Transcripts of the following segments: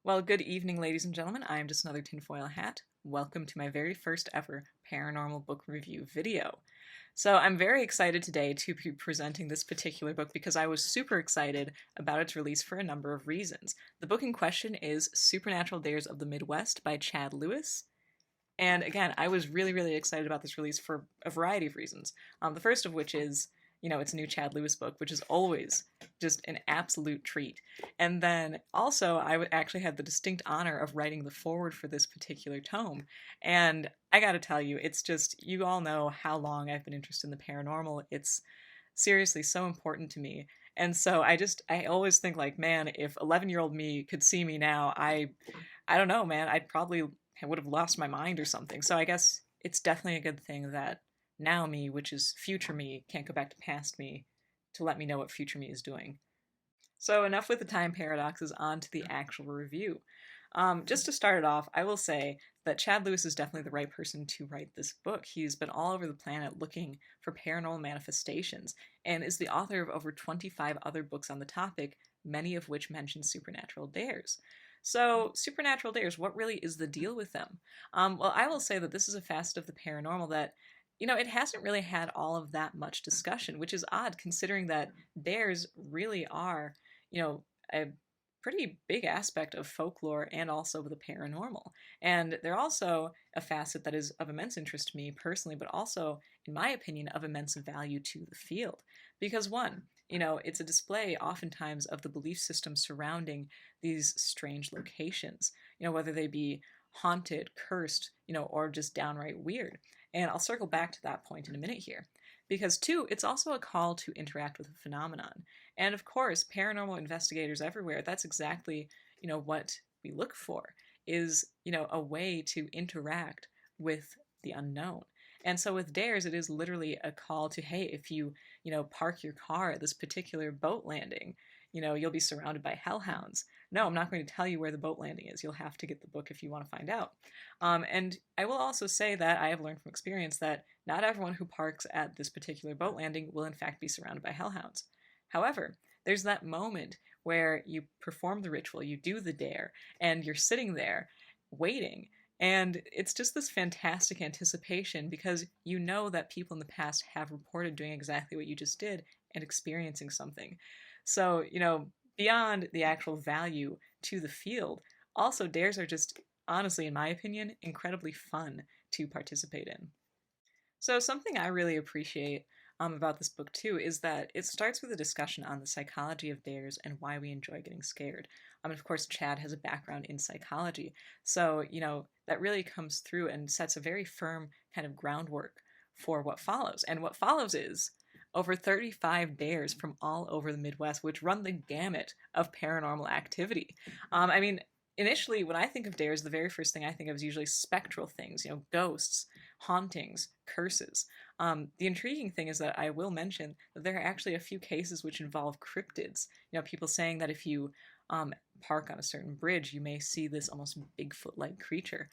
Well, good evening, ladies and gentlemen. I am just another tinfoil hat. Welcome to my very first ever paranormal book review video. So, I'm very excited today to be presenting this particular book because I was super excited about its release for a number of reasons. The book in question is Supernatural Dares of the Midwest by Chad Lewis. And again, I was really excited about this release for a variety of reasons. The first of which is, it's a new Chad Lewis book, which is always just an absolute treat. And then also, actually had the distinct honor of writing the foreword for this particular tome. And I gotta tell you, it's just, you all know how long I've been interested in the paranormal. It's seriously so important to me. And so I always think like, man, if 11-year-old me could see me now, I don't know, man, I'd probably would have lost my mind or something. So I guess it's definitely a good thing that now me, which is future me, can't go back to past me to let me know what future me is doing. So enough with the time paradoxes, on to the actual review. Just to start it off, I will say that Chad Lewis is definitely the right person to write this book. He's been all over the planet looking for paranormal manifestations and is the author of over 25 other books on the topic, many of which mention supernatural dares. So, supernatural dares, what really is the deal with them? Well, I will say that this is a facet of the paranormal that, it hasn't really had all of that much discussion, which is odd considering that dares really are, a pretty big aspect of folklore and also the paranormal. And they're also a facet that is of immense interest to me personally, but also, in my opinion, of immense value to the field. Because, one, it's a display oftentimes of the belief system surrounding these strange locations, whether they be haunted, cursed, or just downright weird. And I'll circle back to that point in a minute here. Because, two, it's also a call to interact with a phenomenon. And of course, paranormal investigators everywhere, that's exactly, what we look for is, a way to interact with the unknown. And so with dares, it is literally a call to, hey, if you, park your car at this particular boat landing, you'll be surrounded by hellhounds. No, I'm not going to tell you where the boat landing is. You'll have to get the book if you want to find out. And I will also say that I have learned from experience that not everyone who parks at this particular boat landing will in fact be surrounded by hellhounds. However, there's that moment where you perform the ritual, you do the dare, and you're sitting there waiting. And it's just this fantastic anticipation because you know that people in the past have reported doing exactly what you just did and experiencing something. So, beyond the actual value to the field, also dares are just, honestly, in my opinion, incredibly fun to participate in. So, something I really appreciate about this book too is that it starts with a discussion on the psychology of dares and why we enjoy getting scared. And of course, Chad has a background in psychology, so that really comes through and sets a very firm kind of groundwork for what follows. And what follows is over 35 dares from all over the Midwest, which run the gamut of paranormal activity. I mean, initially, when I think of dares, the very first thing I think of is usually spectral things, ghosts, hauntings, curses. The intriguing thing is that I will mention that there are actually a few cases which involve cryptids. People saying that if you park on a certain bridge, you may see this almost Bigfoot-like creature,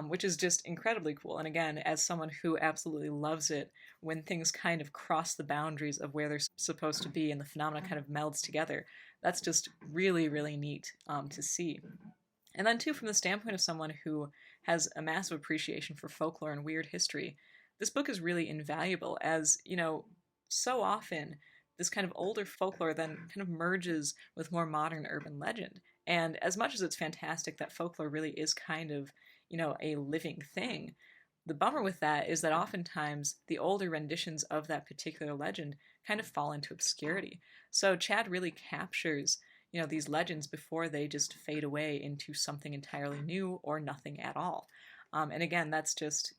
which is just incredibly cool. And again, as someone who absolutely loves it when things kind of cross the boundaries of where they're supposed to be and the phenomena kind of melds together, that's just really neat to see. And then, too, from the standpoint of someone who has a massive appreciation for folklore and weird history, this book is really invaluable as, so often this kind of older folklore then kind of merges with more modern urban legend. And as much as it's fantastic that folklore really is kind of, a living thing, the bummer with that is that oftentimes the older renditions of that particular legend kind of fall into obscurity. So Chad really captures these legends before they just fade away into something entirely new or nothing at all. And again, that's just,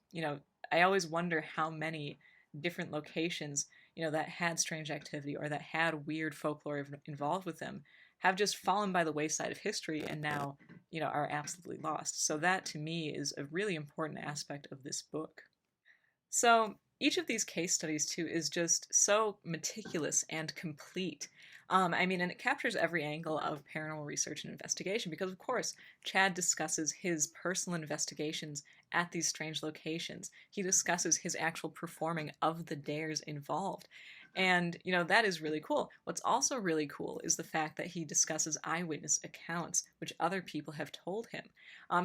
I always wonder how many different locations, that had strange activity or that had weird folklore involved with them have just fallen by the wayside of history and now, are absolutely lost. So that to me is a really important aspect of this book. So each of these case studies, too, is just so meticulous and complete. And it captures every angle of paranormal research and investigation because, of course, Chad discusses his personal investigations at these strange locations. He discusses his actual performing of the dares involved. And, that is really cool. What's also really cool is the fact that he discusses eyewitness accounts, which other people have told him.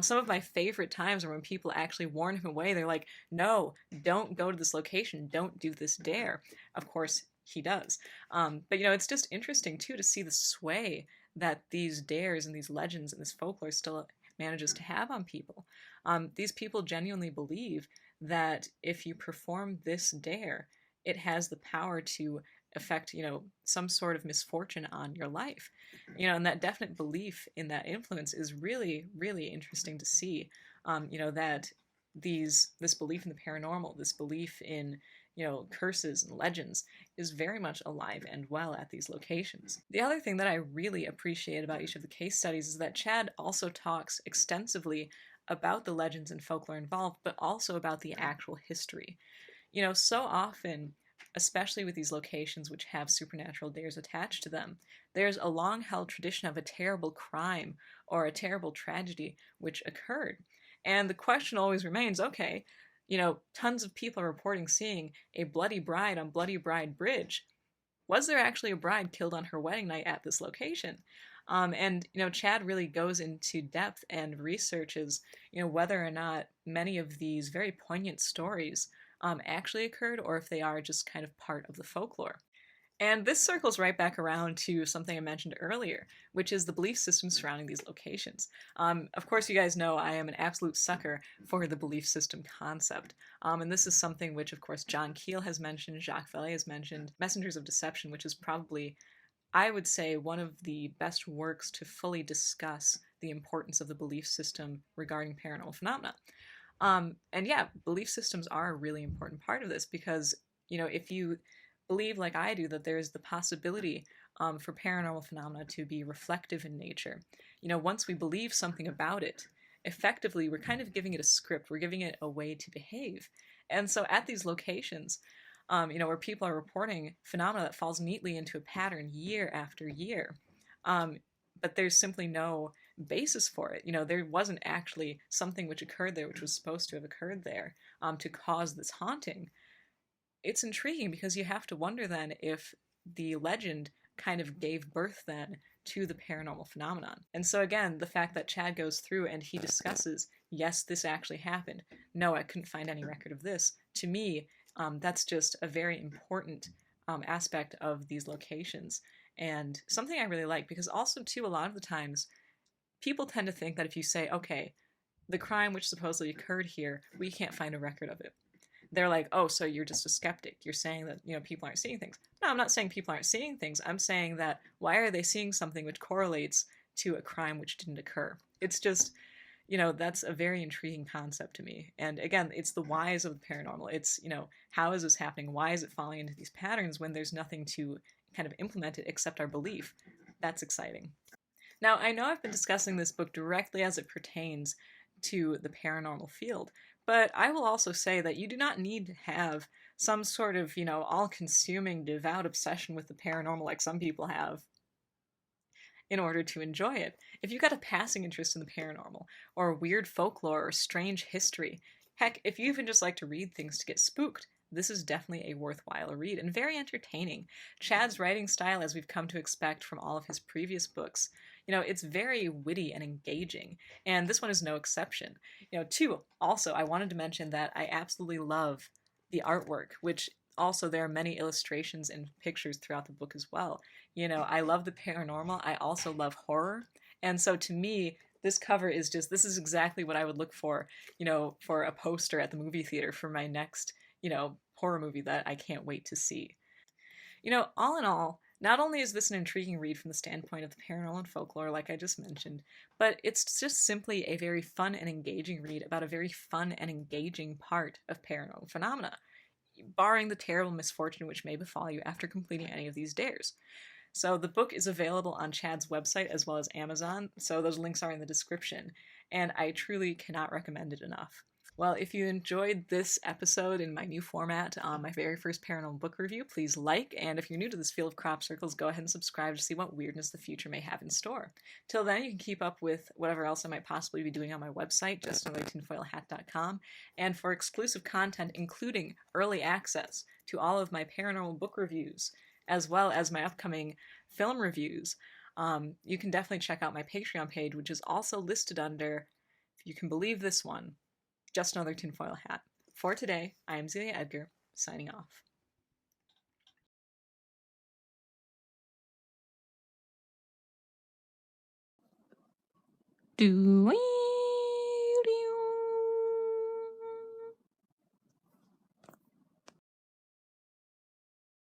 Some of my favorite times are when people actually warn him away. They're like, no, don't go to this location. Don't do this dare. Of course, he does. But, it's just interesting, too, to see the sway that these dares and these legends and this folklore still manages to have on people. These people genuinely believe that if you perform this dare, it has the power to affect, some sort of misfortune on your life. And that definite belief in that influence is really, really interesting to see. That this belief in the paranormal, this belief in, curses and legends is very much alive and well at these locations. The other thing that I really appreciate about each of the case studies is that Chad also talks extensively about the legends and folklore involved, but also about the actual history. So often, especially with these locations which have supernatural dares attached to them, there's a long held tradition of a terrible crime or a terrible tragedy which occurred. And the question always remains, okay, tons of people are reporting seeing a bloody bride on Bloody Bride Bridge. Was there actually a bride killed on her wedding night at this location? And Chad really goes into depth and researches, whether or not many of these very poignant stories actually occurred, or if they are just kind of part of the folklore. And this circles right back around to something I mentioned earlier, which is the belief system surrounding these locations. Of course, you guys know I am an absolute sucker for the belief system concept. And this is something which, of course, John Keel has mentioned, Jacques Vallée has mentioned, Messengers of Deception, which is probably, I would say, one of the best works to fully discuss the importance of the belief system regarding paranormal phenomena. And yeah, belief systems are a really important part of this because, if you believe, like I do, that there's the possibility for paranormal phenomena to be reflective in nature, once we believe something about it, effectively, we're kind of giving it a script, we're giving it a way to behave. And so at these locations, where people are reporting phenomena that falls neatly into a pattern year after year, but there's simply no basis for it. There wasn't actually something which occurred there which was supposed to have occurred there to cause this haunting. It's intriguing because you have to wonder then if the legend kind of gave birth then to the paranormal phenomenon. And so again, the fact that Chad goes through and he discusses, yes, this actually happened. No, I couldn't find any record of this. To me, that's just a very important aspect of these locations and something I really like because also too, a lot of the times people tend to think that if you say, okay, the crime which supposedly occurred here, we can't find a record of it. They're like, oh, so you're just a skeptic. You're saying that, people aren't seeing things. No, I'm not saying people aren't seeing things. I'm saying that why are they seeing something which correlates to a crime which didn't occur? It's just, that's a very intriguing concept to me. And again, it's the whys of the paranormal. It's, how is this happening? Why is it falling into these patterns when there's nothing to kind of implement it except our belief? That's exciting. Now, I know I've been discussing this book directly as it pertains to the paranormal field, but I will also say that you do not need to have some sort of, all-consuming devout obsession with the paranormal like some people have in order to enjoy it. If you've got a passing interest in the paranormal, or weird folklore, or strange history, heck, if you even just like to read things to get spooked, this is definitely a worthwhile read and very entertaining. Chad's writing style, as we've come to expect from all of his previous books, it's very witty and engaging, and this one is no exception. Too, also, I wanted to mention that I absolutely love the artwork, which also there are many illustrations and pictures throughout the book as well. I love the paranormal, I also love horror, and so to me, this cover is this is exactly what I would look for, for a poster at the movie theater for my next, horror movie that I can't wait to see. All in all, not only is this an intriguing read from the standpoint of the paranormal and folklore, like I just mentioned, but it's just simply a very fun and engaging read about a very fun and engaging part of paranormal phenomena, barring the terrible misfortune which may befall you after completing any of these dares. So the book is available on Chad's website as well as Amazon, so those links are in the description, and I truly cannot recommend it enough. Well, if you enjoyed this episode in my new format, my very first paranormal book review, please like. And if you're new to this field of crop circles, go ahead and subscribe to see what weirdness the future may have in store. Till then, you can keep up with whatever else I might possibly be doing on my website, justanothertinfoilhat.com. And for exclusive content, including early access to all of my paranormal book reviews, as well as my upcoming film reviews, you can definitely check out my Patreon page, which is also listed under, if you can believe this one, Just Another Tinfoil Hat. For today, I am Zelia Edgar, signing off. Doing.